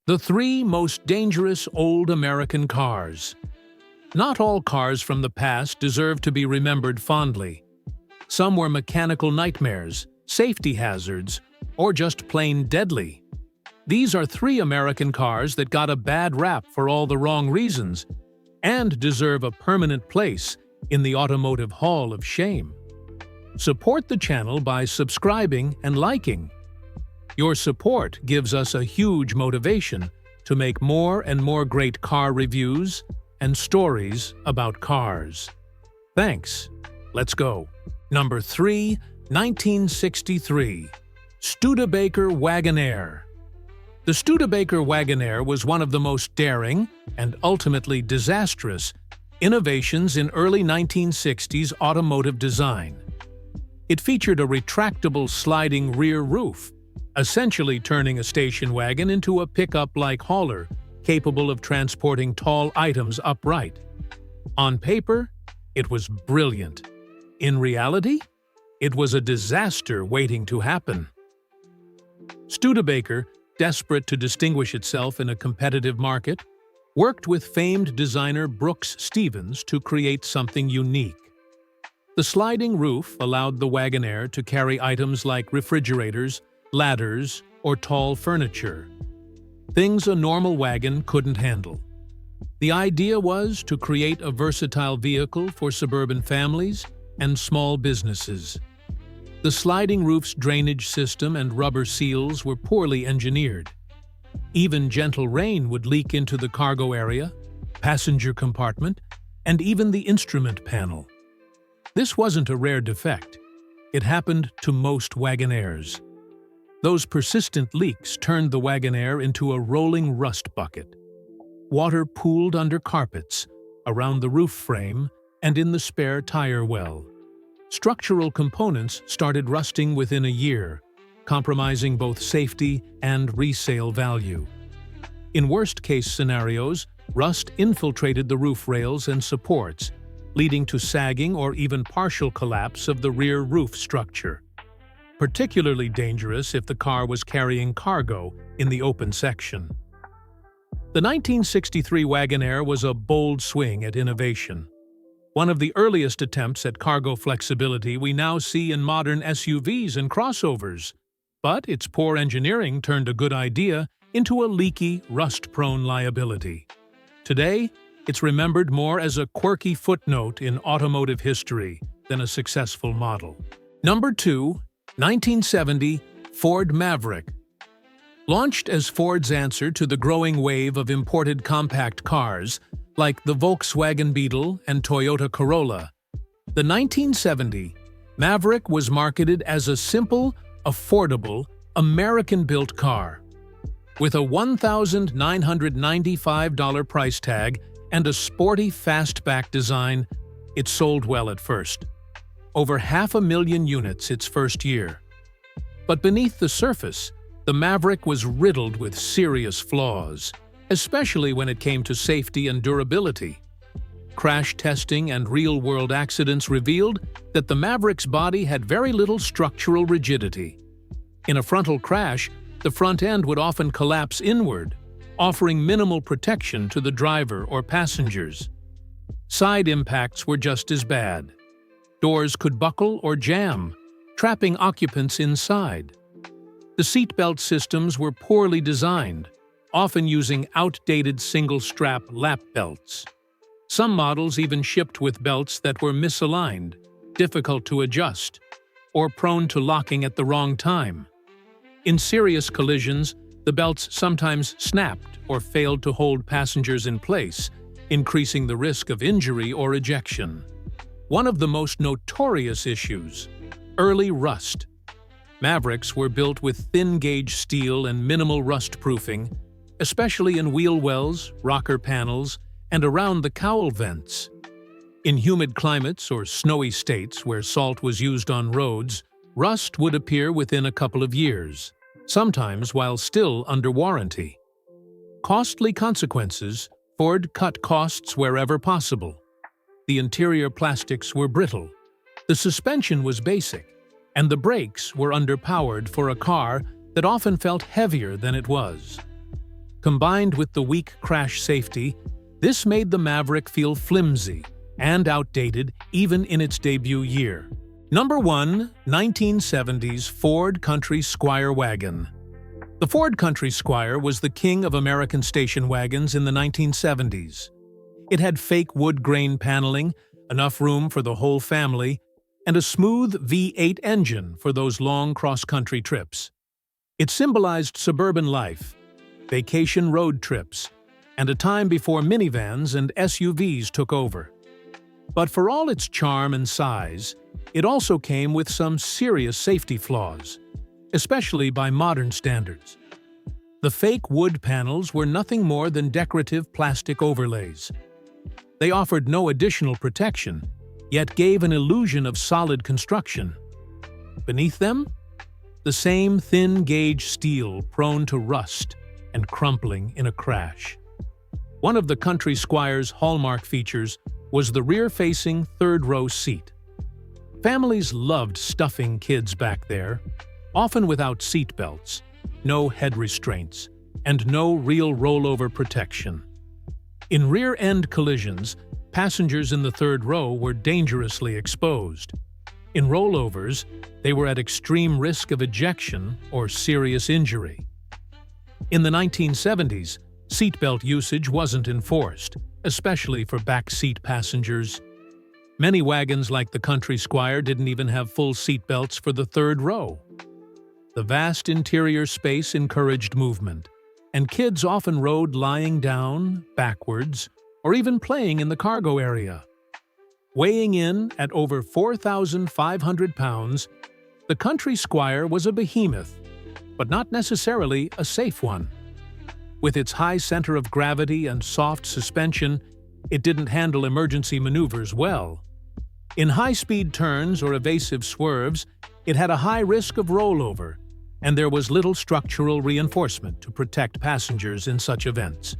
The 3 most dangerous old American cars. Not all cars from the past deserve to be remembered fondly. Some were mechanical nightmares, safety hazards, or just plain deadly. These are 3 American cars that got a bad rap for all the wrong reasons and deserve a permanent place in the Automotive Hall of Shame. Support the channel by subscribing and liking. Your support gives us a huge motivation to make more and more great car reviews and stories about cars. Thanks. Let's go. Number 3, 1963. Studebaker Wagonaire. The Studebaker Wagonaire was one of the most daring and ultimately disastrous innovations in early 1960s automotive design. It featured a retractable sliding rear roof, essentially turning a station wagon into a pickup-like hauler capable of transporting tall items upright. On paper, it was brilliant. In reality, it was a disaster waiting to happen. Studebaker, desperate to distinguish itself in a competitive market, worked with famed designer Brooks Stevens to create something unique. The sliding roof allowed the Wagonaire to carry items like refrigerators, ladders, or tall furniture. Things a normal wagon couldn't handle. The idea was to create a versatile vehicle for suburban families and small businesses. The sliding roof's drainage system and rubber seals were poorly engineered. Even gentle rain would leak into the cargo area, passenger compartment, and even the instrument panel. This wasn't a rare defect. It happened to most Wagonaires. Those persistent leaks turned the Wagonaire into a rolling rust bucket. Water pooled under carpets, around the roof frame, and in the spare tire well. Structural components started rusting within a year, compromising both safety and resale value. In worst-case scenarios, rust infiltrated the roof rails and supports, leading to sagging or even partial collapse of the rear roof structure. Particularly dangerous if the car was carrying cargo in the open section. The 1963 Wagonaire was a bold swing at innovation. One of the earliest attempts at cargo flexibility we now see in modern SUVs and crossovers. But its poor engineering turned a good idea into a leaky, rust-prone liability. Today, it's remembered more as a quirky footnote in automotive history than a successful model. Number 2, 1970 Ford Maverick. Launched as Ford's answer to the growing wave of imported compact cars, like the Volkswagen Beetle and Toyota Corolla, the 1970 Maverick was marketed as a simple, affordable, American-built car. With a $1,995 price tag and a sporty fastback design, it sold well at first. Over 500,000 units its first year. But beneath the surface, the Maverick was riddled with serious flaws, especially when it came to safety and durability. Crash testing and real-world accidents revealed that the Maverick's body had very little structural rigidity. In a frontal crash, the front end would often collapse inward, offering minimal protection to the driver or passengers. Side impacts were just as bad. Doors could buckle or jam, trapping occupants inside. The seatbelt systems were poorly designed, often using outdated single-strap lap belts. Some models even shipped with belts that were misaligned, difficult to adjust, or prone to locking at the wrong time. In serious collisions, the belts sometimes snapped or failed to hold passengers in place, increasing the risk of injury or ejection. One of the most notorious issues: early rust. Mavericks were built with thin-gauge steel and minimal rust proofing, especially in wheel wells, rocker panels, and around the cowl vents. In humid climates or snowy states where salt was used on roads, rust would appear within a couple of years, sometimes while still under warranty. Costly consequences: Ford cut costs wherever possible. The interior plastics were brittle, the suspension was basic, and the brakes were underpowered for a car that often felt heavier than it was. Combined with the weak crash safety, this made the Maverick feel flimsy and outdated even in its debut year. Number 1. 1970s Ford Country Squire Wagon. The Ford Country Squire was the king of American station wagons in the 1970s. It had fake wood grain paneling, enough room for the whole family, and a smooth V8 engine for those long cross-country trips. It symbolized suburban life, vacation road trips, and a time before minivans and SUVs took over. But for all its charm and size, it also came with some serious safety flaws, especially by modern standards. The fake wood panels were nothing more than decorative plastic overlays. They offered no additional protection, yet gave an illusion of solid construction. Beneath them, the same thin-gauge steel prone to rust and crumpling in a crash. One of the Country Squire's hallmark features was the rear-facing third-row seat. Families loved stuffing kids back there, often without seat belts, no head restraints, and no real rollover protection. In rear-end collisions, passengers in the third row were dangerously exposed. In rollovers, they were at extreme risk of ejection or serious injury. In the 1970s, seatbelt usage wasn't enforced, especially for back-seat passengers. Many wagons like the Country Squire didn't even have full seatbelts for the third row. The vast interior space encouraged movement, and kids often rode lying down, backwards, or even playing in the cargo area. Weighing in at over 4,500 pounds, the Country Squire was a behemoth, but not necessarily a safe one. With its high center of gravity and soft suspension, it didn't handle emergency maneuvers well. In high-speed turns or evasive swerves, it had a high risk of rollover, and there was little structural reinforcement to protect passengers in such events.